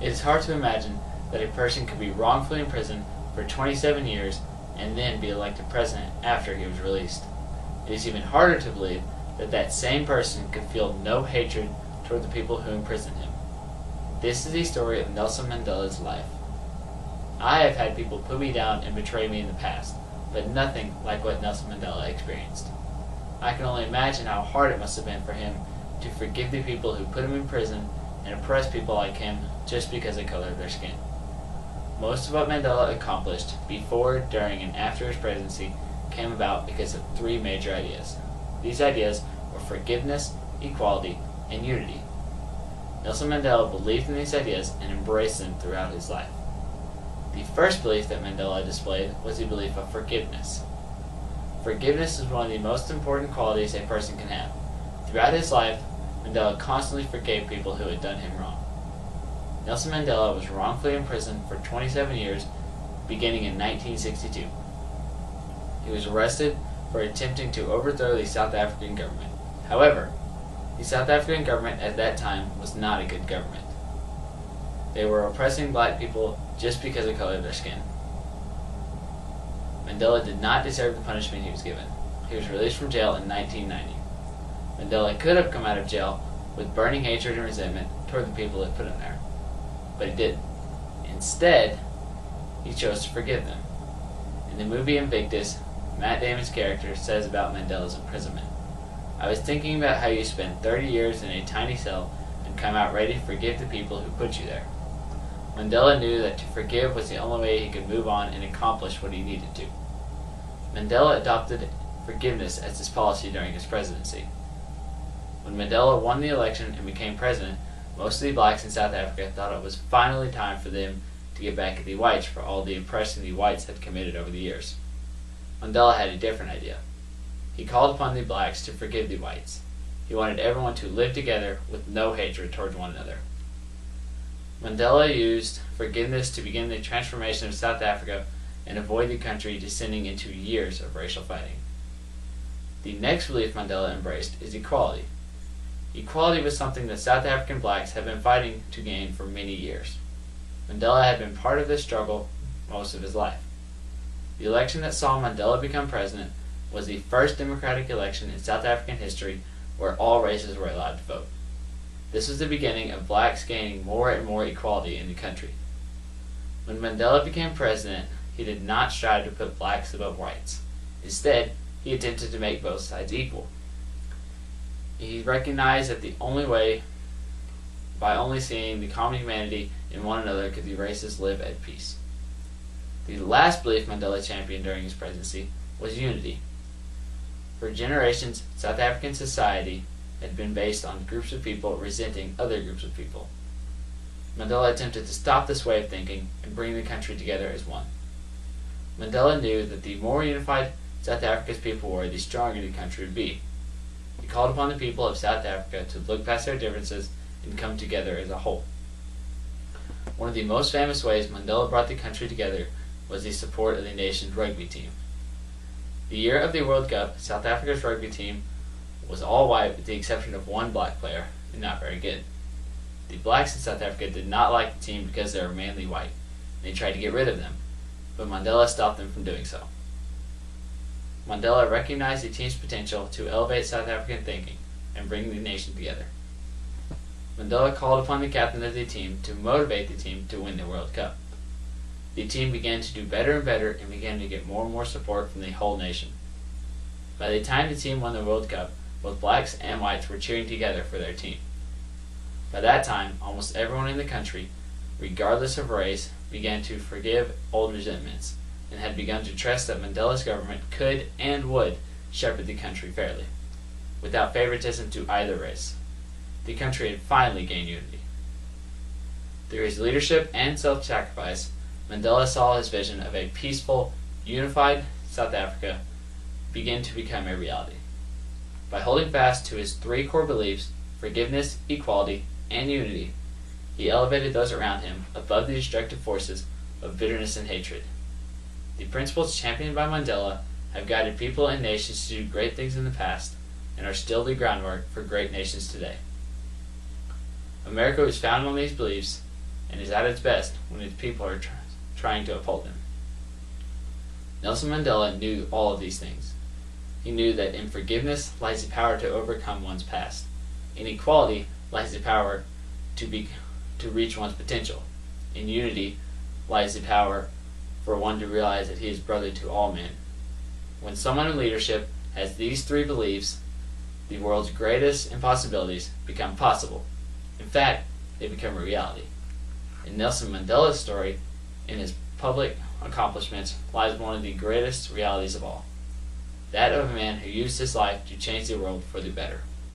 It is hard to imagine that a person could be wrongfully imprisoned for 27 years and then be elected president after he was released. It is even harder to believe that that same person could feel no hatred toward the people who imprisoned him. This is the story of Nelson Mandela's life. I have had people put me down and betray me in the past, but nothing like what Nelson Mandela experienced. I can only imagine how hard it must have been for him to forgive the people who put him in prison and oppress people like him just because of the color of their skin. Most of what Mandela accomplished before, during, and after his presidency came about because of three major ideas. These ideas were forgiveness, equality, and unity. Nelson Mandela believed in these ideas and embraced them throughout his life. The first belief that Mandela displayed was the belief of forgiveness. Forgiveness is one of the most important qualities a person can have. Throughout his life, Mandela constantly forgave people who had done him wrong. Nelson Mandela was wrongfully imprisoned for 27 years, beginning in 1962. He was arrested for attempting to overthrow the South African government. However, the South African government at that time was not a good government. They were oppressing black people just because of the color of their skin. Mandela did not deserve the punishment he was given. He was released from jail in 1990. Mandela could have come out of jail with burning hatred and resentment toward the people that put him there, but he didn't. Instead, he chose to forgive them. In the movie Invictus, Matt Damon's character says about Mandela's imprisonment, "I was thinking about how you spent 30 years in a tiny cell and come out ready to forgive the people who put you there." Mandela knew that to forgive was the only way he could move on and accomplish what he needed to. Mandela adopted forgiveness as his policy during his presidency. When Mandela won the election and became president, most of the blacks in South Africa thought it was finally time for them to get back at the whites for all the oppression the whites had committed over the years. Mandela had a different idea. He called upon the blacks to forgive the whites. He wanted everyone to live together with no hatred towards one another. Mandela used forgiveness to begin the transformation of South Africa and avoid the country descending into years of racial fighting. The next belief Mandela embraced is equality. Equality was something that South African blacks had been fighting to gain for many years. Mandela had been part of this struggle most of his life. The election that saw Mandela become president was the first democratic election in South African history where all races were allowed to vote. This was the beginning of blacks gaining more and more equality in the country. When Mandela became president, he did not strive to put blacks above whites. Instead, he attempted to make both sides equal. He recognized that the only way, by only seeing the common humanity in one another, could the races live at peace. The last belief Mandela championed during his presidency was unity. For generations, South African society had been based on groups of people resenting other groups of people. Mandela attempted to stop this way of thinking and bring the country together as one. Mandela knew that the more unified South Africa's people were, the stronger the country would be. He called upon the people of South Africa to look past their differences and come together as a whole. One of the most famous ways Mandela brought the country together was the support of the nation's rugby team. The year of the World Cup, South Africa's rugby team was all white with the exception of one black player, and not very good. The blacks in South Africa did not like the team because they were mainly white, and they tried to get rid of them, but Mandela stopped them from doing so. Mandela recognized the team's potential to elevate South African thinking and bring the nation together. Mandela called upon the captain of the team to motivate the team to win the World Cup. The team began to do better and better and began to get more and more support from the whole nation. By the time the team won the World Cup, both blacks and whites were cheering together for their team. By that time, almost everyone in the country, regardless of race, began to forgive old resentments and had begun to trust that Mandela's government could and would shepherd the country fairly, without favoritism to either race. The country had finally gained unity. Through his leadership and self-sacrifice, Mandela saw his vision of a peaceful, unified South Africa begin to become a reality. By holding fast to his three core beliefs, forgiveness, equality, and unity, he elevated those around him above the destructive forces of bitterness and hatred. The principles championed by Mandela have guided people and nations to do great things in the past and are still the groundwork for great nations today. America was founded on these beliefs, and is at its best when its people are trying to uphold him. Nelson Mandela knew all of these things. He knew that in forgiveness lies the power to overcome one's past. In equality lies the power to reach one's potential. In unity lies the power for one to realize that he is brother to all men. When someone in leadership has these three beliefs, the world's greatest impossibilities become possible. In fact, they become a reality. In Nelson Mandela's story, in his public accomplishments, lies one of the greatest realities of all. That of a man who used his life to change the world for the better.